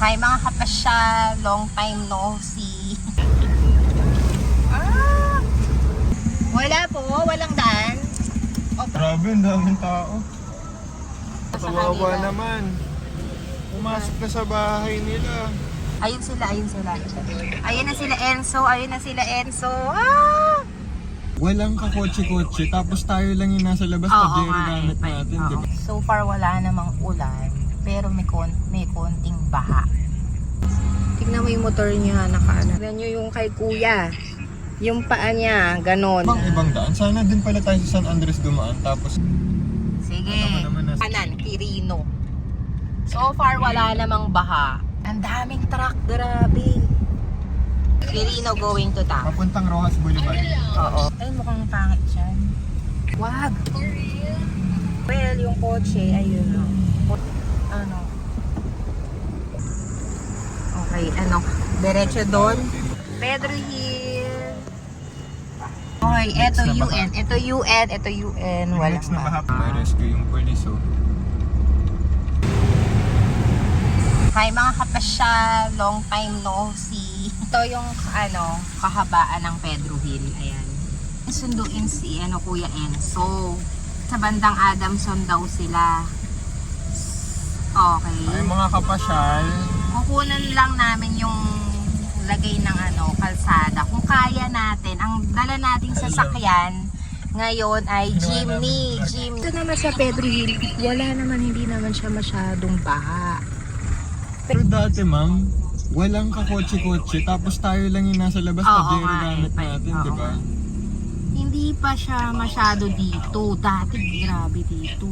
Hi mga kapasyal, long time no see. Wala po, walang daan. Grabe, ang daming tao. Sa Kawawa kanila. naman. Pumasok na sa bahay nila. Ayun sila. Ayun na sila Enzo. Walang kakotse-kotse, tapos tayo lang yung nasa labas Oo pa din nga gamit eh. natin, Oo. di ba? So far wala namang ulan, pero may konting baha. Tignan mo yung motor niya, nakaano. Tignan nyo yung kay kuya. Yung paa niya, ganon. Ibang daan, sana din pala tayo sa San Andres dumaan, tapos Sige. Ano naman na- Kanan, Quirino. So far, wala namang baha. Ang daming truck, grabe. Quirino going to top. papuntang Rojas Boulevard. Oo. Ay, mukhang pangit dyan. Wag. Well, yung kotse, ayun o. Ano? Okay, ano? Diretso doon. Pedro Hill. Okay, eto Next na UN. Ito UN. Yung Walang next na baha. baha, may rescue yung police, oh. Hi mga kapasyal, long time no see. Ito yung kahabaan ng Pedro Hill. Ayan. Sunduin si Kuya Enzo. Sa bandang Adamson daw sila. Okay. Ay mga kapasyal, Kukunan lang namin yung lagay ng kalsada. Kung kaya natin, ang dala nating sasakyan ngayon ay jeepney. Ito naman sa Pedro Hill, hindi naman siya masyadong baha. pero dati ma'am, walang kakotse-kotse, tapos tayo lang yung nasa labas pa Oo din nga gamit eh. natin, Oo di ba? nga. Hindi pa siya masyado dito. Dati grabe dito.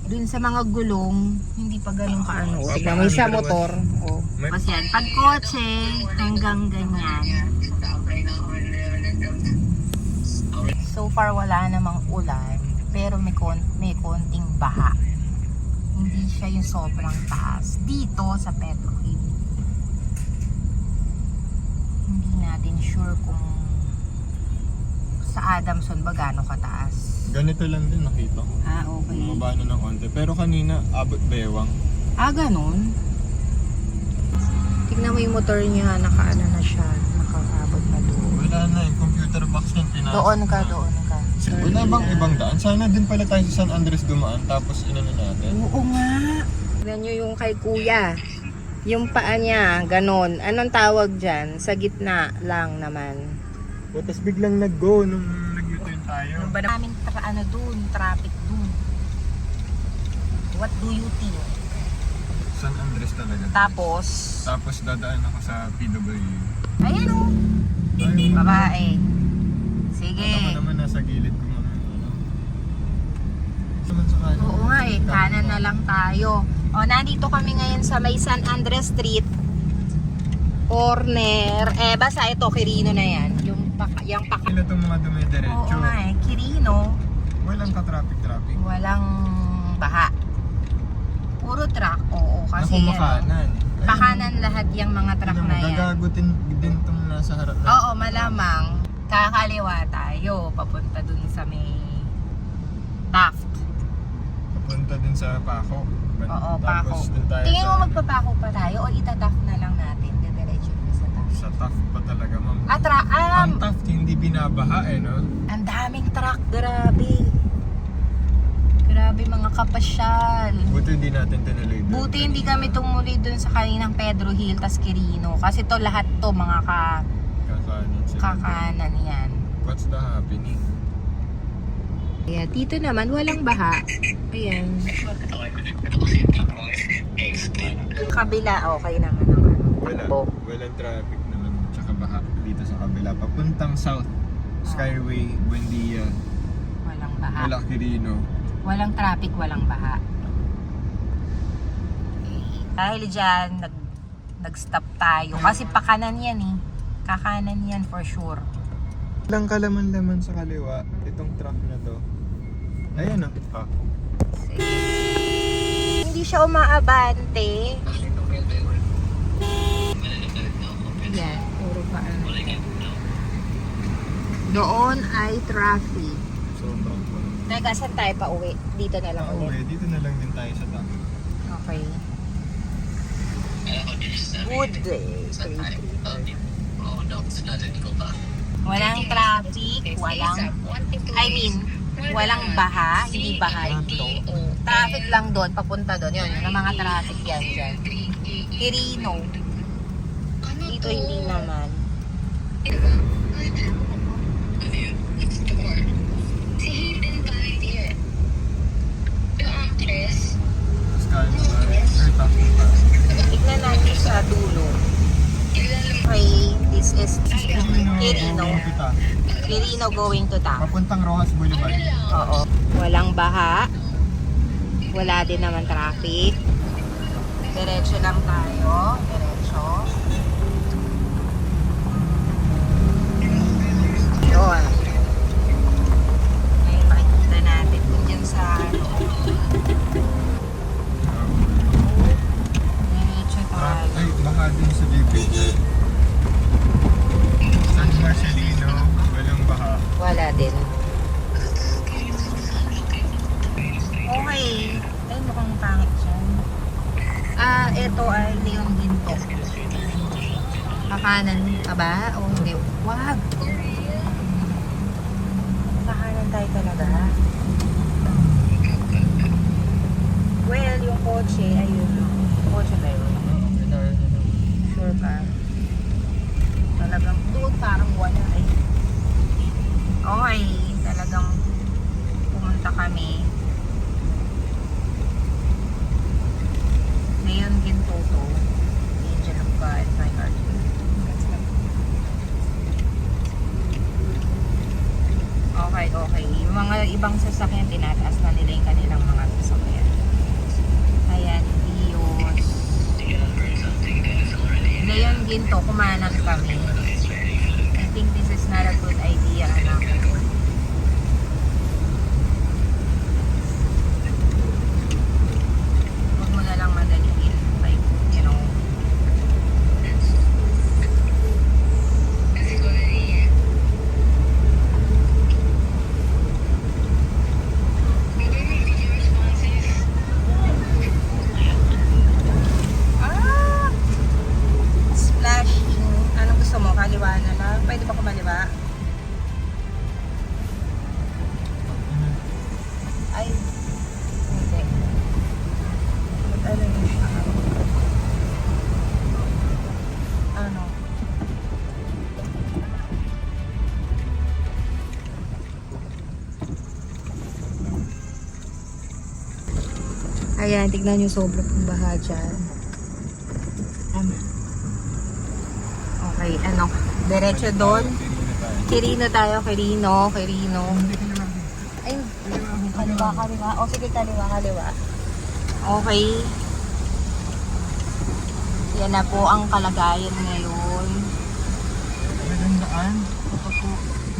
Dun sa mga gulong, hindi pa ganun kaano. Tignan mo yung sa motor. Oh. May- Kasi yan, pag kotse, hanggang ganyan. So far wala namang ulan, pero may konting baha. Hindi siya yung sobrang taas. Dito sa Pedro Hill. Hindi natin sure kung sa Adamson ba gaano kataas. Ganito lang din nakita ko. Okay. Bumaba na ng konti. Pero kanina, abot bewang. Ganun. Tignan mo yung motor niya, nakaano na siya, nakakabot na doon. Wala na, yung computer box yung pinasok. Doon ka. Wala bang ibang daan? Sana din pala tayo sa San Andres dumaan, tapos inano natin. Oo nga. Tignan nyo yung kay kuya. Yung paa niya, ganon. Anong tawag dyan? Sa gitna lang naman. Tapos biglang nag-go nung nag-U-turn tayo. Ano ba namin traffic dun? What do you think? San Andres talaga. Tapos, Tapos dadaan ako sa PWU. ayan o. Ay, Babae. Sige. Ako naman nasa gilid ko mga Saman sa kanan. Oo nga eh, kanan na lang tayo. Nandito kami ngayon sa may San Andres Street. Corner. Basta ito, Quirino na yan. Yung paka. Sila itong mga dumidiretso. Oo nga eh, Quirino. Walang ka-traffic. Walang baha. Puro truck. Oo, kasi Ako makanan. pakanan lahat yung mga truck na yan. Gagagutin din itong nasa harap na. Oo, malamang. Kakaliwa tayo. Papunta dun sa may Taft. Papunta din sa Paco. Oo, Tapos Paco. dun tayo Tingin mo sa, magpapako pa tayo o itataft na lang natin? Diretso pa sa Taft. sa Taft pa talaga, ma'am. Ang Ang Taft hindi binabaha no? ang daming truck, grabe. Grabe mga kapasyal. Buti hindi natin tinuloy doon. Buti hindi kami tumuloy dun sa kaninang Pedro Hill tas Quirino. Kasi to lahat to mga Kakanin sila. kakanan yan. What's the happening? Ayan, dito naman walang baha. Ayan. Kabila, okay naman ang takbo. Walang traffic naman. Tsaka baha dito sa kabila. Papuntang south. Skyway, Buendia, Walang baha. wala Quirino. Walang traffic, walang baha. Okay. Dahil dyan, nag-stop tayo. Kasi pakanan yan eh. Kakanan yan for sure. Walang kalaman-laman sa kaliwa. Itong truck na to. Ayan o. Hindi siya umaabante. Yan, puro pa Doon ay traffic. Sobrang pa. Teka, saan tayo pa uwi? Dito na lang ulit. Dito na lang din tayo sa truck. Okay. Good day. Walang traffic, walang baha, hindi baha ito. Traffic lang doon, papunta doon. Yun, yung mga traffic yan dyan. Quirino. Dito hindi naman. Tignan natin sa dulo. Okay, this is Quirino. Quirino going to town. Papuntang Rojas Boulevard. Oo. Walang baha. Wala din naman traffic. Diretso lang tayo. Diretso. Yun. Ngayon makikita natin kung dyan sa diretso tayo. Ay, baka din sa DPJ. San Marcelino, walang baha. Wala din. Okay. Ay, mukhang pangit siya. Ito ay Leon Ginto. Kakanan ka ba? O hindi? Wag! Kakanan tayo talaga. Well, yung kotse, ayun. Kotse ba yun? Sure ka? Talagang doon parang wala eh. Okay, talagang pumunta kami. Ngayon ginto to. Angel of God, my heart. Okay. Yung mga ibang sasakyan, tinataas na nila yung kanilang mga sasakyan. Ayan, Dios. Ngayon ginto, kumanan kami. I think this is not a good idea, anak. Huwag mo na lang madaliin. Like, you know. Splashing. Anong gusto mo? Kaliwa na lang? Pwede ba kumaliwa? Ay, hindi. Ano yun siya? Ano? Ayan, tignan nyo sobrang baha dyan. Okay, ano? Diretso doon. Quirino tayo, Quirino. Ay, kaliwa. O sige, kaliwa. Okay. Yan na po ang kalagayan ngayon. Magandaan.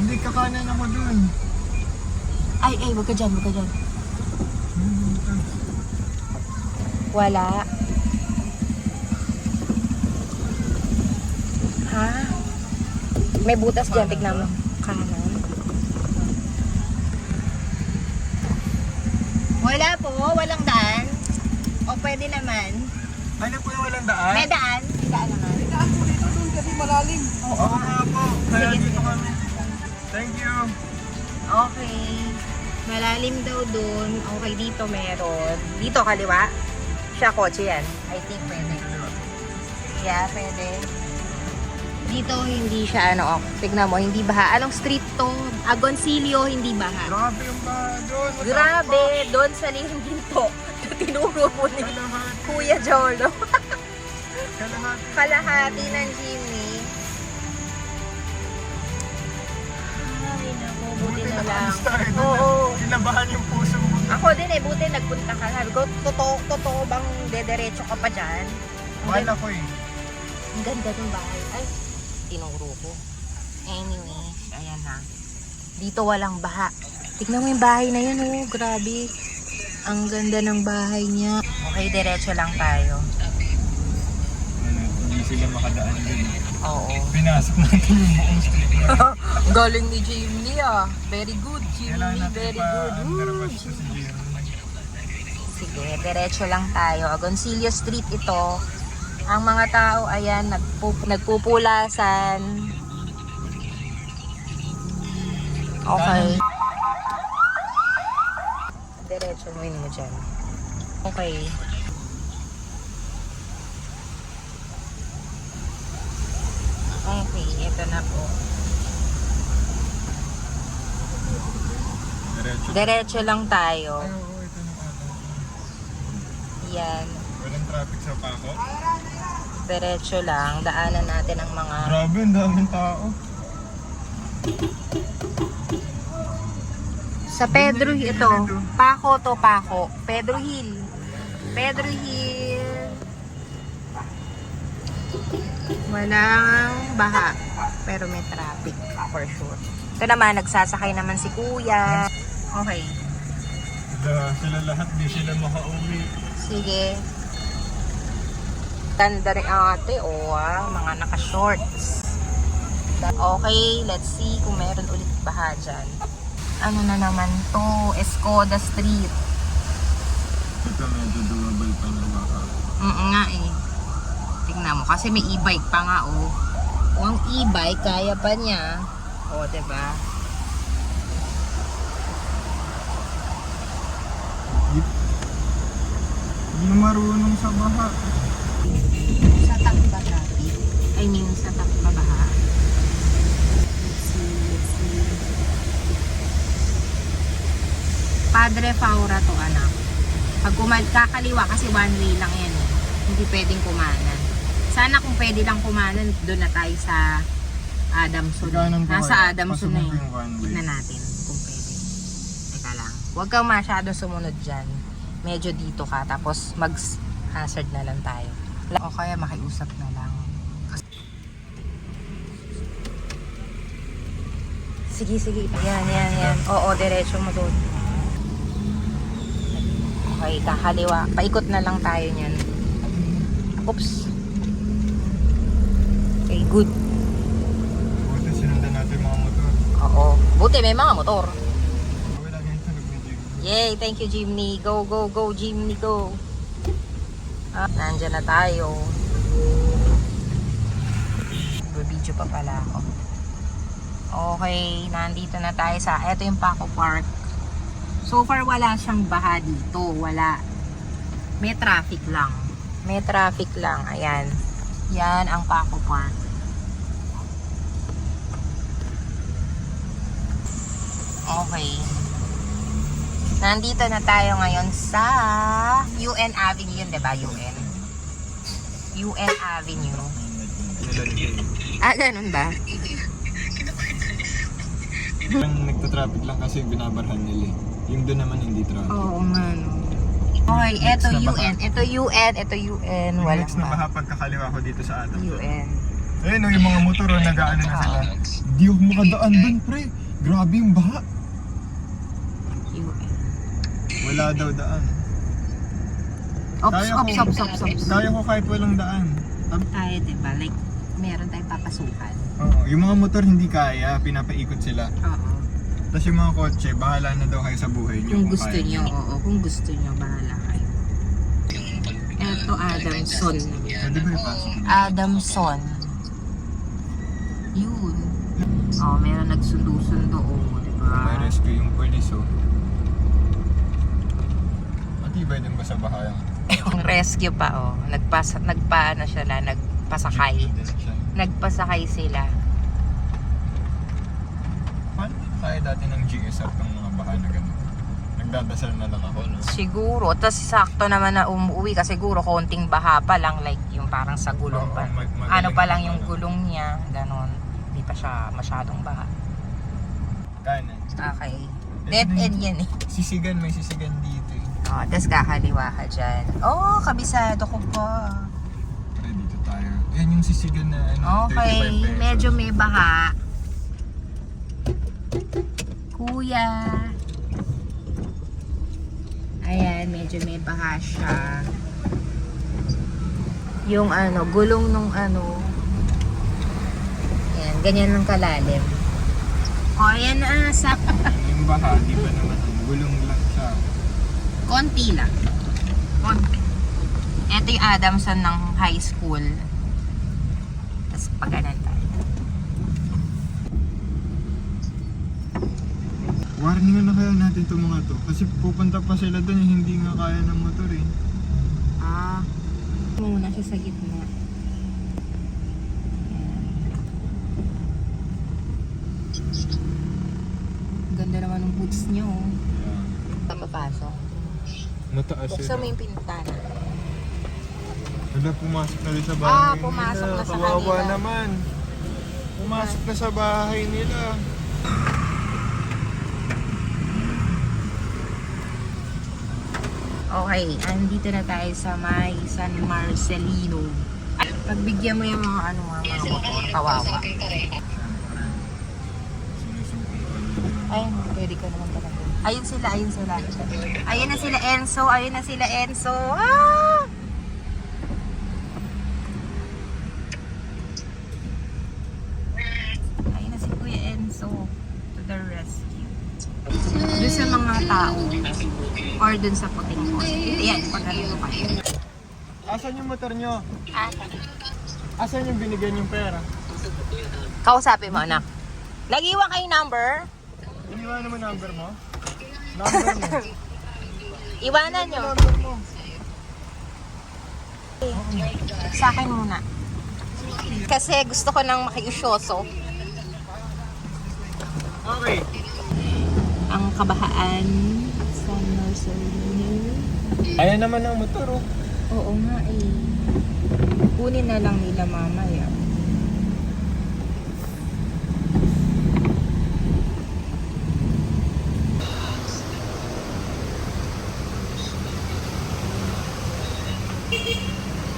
Hindi kakanan ako dun. Ay, wag ka dyan. Wala. Ha? May butas dyan, tignan mo. Kanan. Wala po, walang daan. O pwede naman. Ano po yung walang daan? May daan. May daan naman. May daan po dito doon kasi malalim. Oo nga po. Kaya Sige, dito sige. kami. Thank you. Okay. Malalim daw dun. Okay, dito meron. Dito, kaliwa. Siya, kotse yan. I think pwede. Yeah, pwede. Dito, hindi siya, tignan mo, hindi baha. Anong street to? Agoncillo, hindi baha. Grabe yung baha doon. Grabe, doon sa Leon Ginto. Tinuro po ni Kuya Jolo. Kalahati ng Jimmy. Ay, naku, buti na lang. Oo. Kinabahan yung puso mo. Ako din buti nagpunta ka. Sabi ko, totoo bang dederecho ka pa dyan? Wala ko eh. Ang ganda ng bahay. Ay, tinuro ko. Anyway, ayan na. Dito walang baha. Tignan mo yung bahay na yun, oh. Grabe. Ang ganda ng bahay niya. Okay, diretso lang tayo. Hindi sila makadaan din. Oo. Pinasok natin yung buong street. Galing ni Jimmy ah. Very good, Jimmy. Kailangan natin Very pa good. underpass to si Jim. Sige, diretso lang tayo. Agoncillo Street ito. Ang mga tao, ayan, nagpupulasan. Okay. Diretso mo yun mo dyan. Okay. Okay, ito na po. Diretso. Diretso lang tayo. Ay, oo, ito na ata. Yan. Walang traffic sa Paco. Diretso lang. Daanan natin ang mga... Grabe, ang daming tao. Sa Pedro ito. Paco to, Paco. Pedro Hill. Pedro Hill. Walang baha. Pero may traffic for sure. Ito naman, nagsasakay naman si Kuya. Okay. Sila lahat, di sila makauwi. Sige. Ganda rin ang ate, mga naka-shorts. Okay, let's see kung meron ulit baha dyan. Ano na naman to? Escoda Street. Ito medyo doable pa na baka. Nga eh. Tingnan mo, kasi may e-bike pa nga Kung ang e-bike, kaya pa niya. Diba? Hindi marunong sa baha. Sa takba traffic. I mean, sa takba baha. Let's see. Padre Faura to, anak. Pag kakaliwa kasi one way lang yan eh. Hindi pwedeng kumanan. Sana kung pwede lang kumanan, doon na tayo sa Adamson. Nasa Adamson na yun. Tignan natin kung pwede. Teka lang. Huwag kang masyado sumunod dyan. Medyo dito ka. Tapos mag-hazard na lang tayo. O kaya makiusap na lang. Sige. Yan. Oo, diretso mo doon. Okay, kakaliwa. Paikot na lang tayo niyan. Oops. Okay, good. Buti sinundan natin yung mga motor. Oo. Buti may mga motor. Wala ganyan tunog ni Jim. Yay! Thank you, Jimny. Go, Jimny, go. Nandyan na tayo. Video pa pala ako. Okay, nandito na tayo ito yung Paco Park. So far, wala siyang baha dito. Wala. May traffic lang. Ayan. Yan ang Paco Park. Okay. Nandito na tayo ngayon sa UN Avenue yun, diba? UN Avenue. Ganun ba? Yung nagta-traffic lang kasi yung binabarhan nila eh. Yung doon naman hindi traffic. Oo nga, no. Okay, ito Next na UN. Ito UN. Yung Wala next na baha pagkakaliwa ko dito sa Adam. UN. Ayun, yung mga motor, nag-aano na sila. Hindi ako makadaan doon, pre. Grabe yung baha. UN. Wala daw daan. Ops. Kaya ko kahit walang daan. Tayo, diba? Like, meron tayong papasukan. Oo, yung mga motor hindi kaya, pinapaikot sila. Oo. Tapos yung mga kotse, bahala na daw kayo sa buhay niyo. Kung gusto nyo, kung gusto nyo, bahala kayo. Ito, Adamson. Pwede ba ipasok? Adamson. Yun. Meron nagsundo-sundo, diba? May rescue yung police, Matibay din ba sa baha yung? Yung rescue pa, nagpaano sila, nagpasakay. Nagpasakay sila. Paano kaya dati ng GSR ng mga baha na gano'n? Nagdadasal na lang ako, no? Siguro. Tapos sakto naman na umuwi kasi siguro konting baha pa lang. Like yung parang sa gulong pa. Ano pa lang yung gulong niya. Ganon. Hindi pa siya masyadong baha. Kanan. Okay. Dead end yan eh. Sisigan, may sisigan dito eh. Tapos kakaliwa ka dyan. Kabisado ko pa. Tara dito tayo. Yan yung sisigan na Okay. 35 pesos. Medyo may baha. Kuya. Ayan, medyo may baha siya. Yung gulong nung ayan, ganyan lang kalalim. Ayan na, Yung baha, di ba naman, gulong lang siya. konti lang. Konti. Ito yung Adamson ng high school. Tapos pag-anan tayo. Warningan na kaya natin itong mga to. Kasi pupunta pa sila doon yung hindi nga kaya ng motor eh. Ah. Muna siya sa gitna. Ganda naman ng boots niyo. Mapasok. Mataas Buksan mo yung pintana. Wala, pumasok na rin sa bahay pumasok nila. na sa Kawawa kanila. naman. Pumasok na sa bahay nila. Okay, andito na tayo sa may San Marcelino. Pagbigyan mo yung mga mga motor, kawawa. Ay, pwede ka naman talaga. Ayun sila. Ayun na sila Enzo. Ah! Ayun na si Kuya Enzo. To the rescue. Doon sa mga tao. Or dun sa puting ko. Ayan, pag-alito kayo. Asan yung motor nyo? Ah, Asan yung binigyan yung pera? kausapin mo, anak. Nag-iwan kayo number? Iniwan naman number mo? Number mo? Iwanan nyo. Number mo? Sa akin muna. Kasi gusto ko nang makiusyoso. Okay. Ang kabahaan sa Marcelino. Ayan naman ang motor oh. Oo nga eh. Kunin na lang nila mamaya.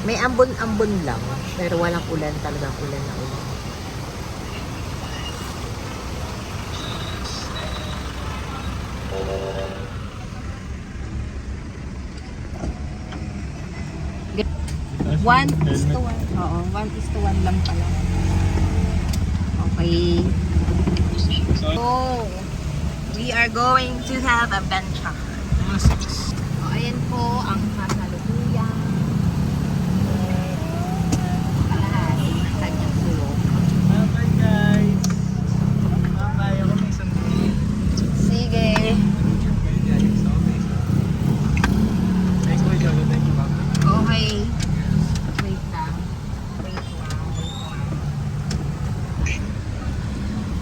May ambon-ambon lang, pero walang ulan, talagang ulan na ulan. One is to one. Oo, 1:1 lang pala. Okay. So, we are going to have a adventure. O, ayan po ang kasalukuyan. Kalahati ng kanyang sulok. Bye guys. Bye. Ako may sandali. Sige. Thank you, Jolo. Thank you, Papa. Okay. Wait lang.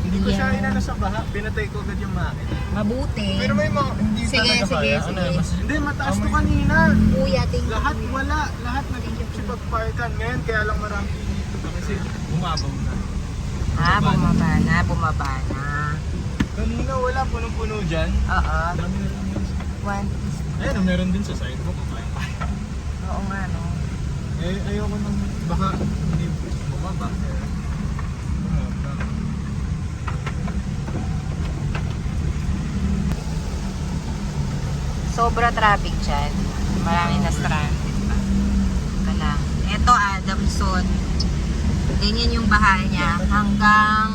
Hindi ko siya Yeah. inano sa baha. Pinatay ko agad yung makina. Mabuti. Pero may mga hindi Sige, talaga sige, kaya. sige. Hindi, mataas to kanina. Kuya, thank you. Lahat wala. Lahat nag-parkan. Ngayon, kaya lang marami dito kasi bumabaw na. Bumaba na. Kanina wala, punong-puno dyan. Oo. Dami na lang yun. One is... Ayun, meron din sa sidewalk. Oo nga, no? Eh, ayoko nang baka hindi bumaba. Bumaba. Sobra traffic dyan. Marami na stranded pa. Kala. Ito, Adamson. Ganyan yung bahay niya. Hanggang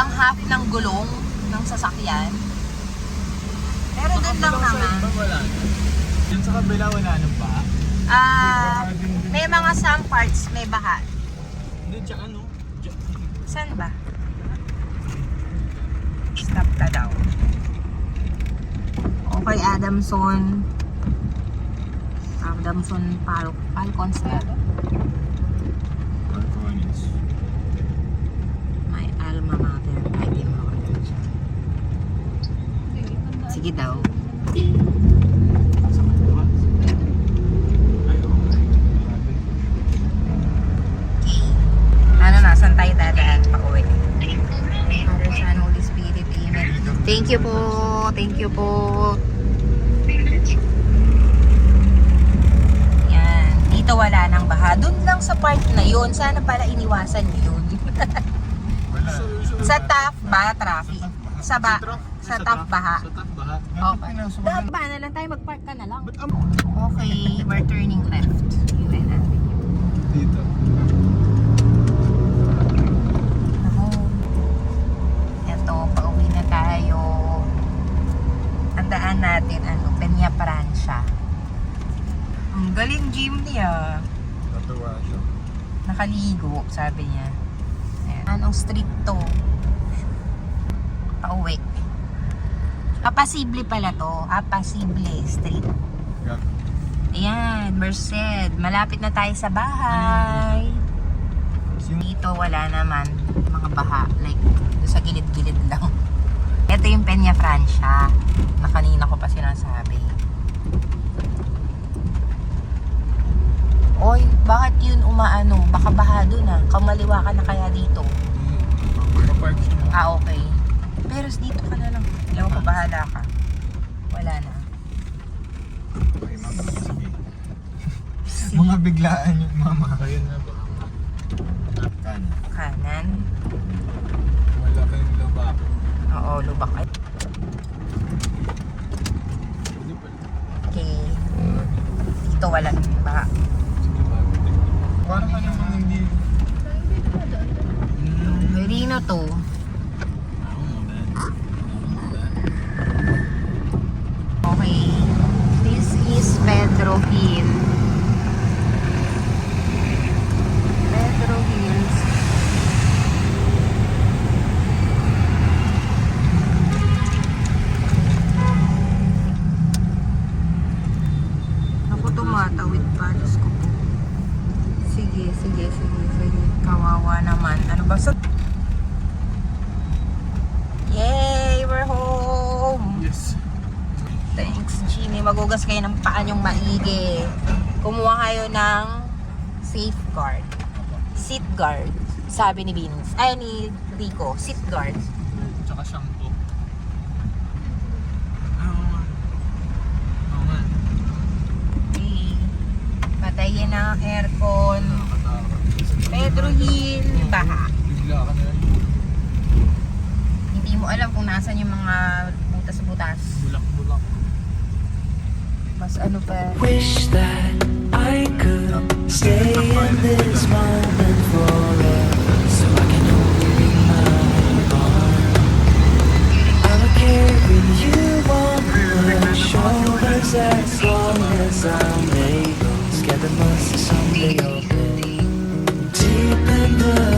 half ng gulong ng sasakyan. Pero doon lang naman. Wala. Diyan sa kabila wala nang baha. May mga some parts may baha. Hindi, dyan ano? Dyan. Saan ba? Stop ka daw. Okay, Adamson Falcon Square. Falcones. My alma mater. Ay, di mo ako dyan. Sige daw. Sa kaliwa. Ay, okay. Ano na, saan tayo dadaan pa uwi? Father, Son, Holy Spirit, Amen. Thank you po. Thank you po. Yan. Dito wala nang baha. Doon lang sa part na yun. Sana pala iniwasan niyo yun. Wala. Sa top ba, traffic? Sa top baha. Sa top baha. Okay. Ba na lang tayo, mag-park ka na lang. Okay, we're turning left. Yun na. Dito. Ito, pauwi na tayo. Ang daan natin, Peña Francia. Tuwa siya. Nakaligo, sabi niya. Ayan. Anong street to? Pauwi. Apasible pala to. Apasible Street. Gag. Ayan, Merced. Malapit na tayo sa bahay. Dito wala naman mga baha. Like, doon sa gilid-gilid lang. Ito yung Peña Francia na kanina ko pa sinasabi. Oy, bakit yun umaano? Baka baha doon ah. Kamaliwa ka na kaya dito. Papark siya. Ah, okay. Pero dito ka na lang. Alam ko, bahala ka. Wala na. Okay, mama. Sige. Mga biglaan yung mama. Ayun na ba? Kan. Kanan. Wala kayong laba. Oo, lubak. Ay. Okay. Dito wala baha. Parang ka namang hindi. Merino to. Okay. This is Pedro Hill. Pedro Hills. Ako tumatawid pa. Diyos ko po. Sige. Kawawa naman. Ano ba sa... Yay! We're home! Yes. Thanks, Jimmy. Magugas kayo ng paa niyong maigi. Kumuha kayo ng safeguard. Seat guard. Sabi ni Vince. Ay, ni Rico. Seat guard. Tsaka shampoo. Oo nga. Okay. Patayin ang aircon. Nakakatakot. Pedro Hill. Baha. Bigla ka na lang. Hindi mo alam kung nasan yung mga butas-butas. Bulak-bulak. Mas ano pa. Wish that I could stay in this moment forever, so I can hold you in my arms. I will carry you on my shoulders as long as I'm able. Scared that must someday open deep in the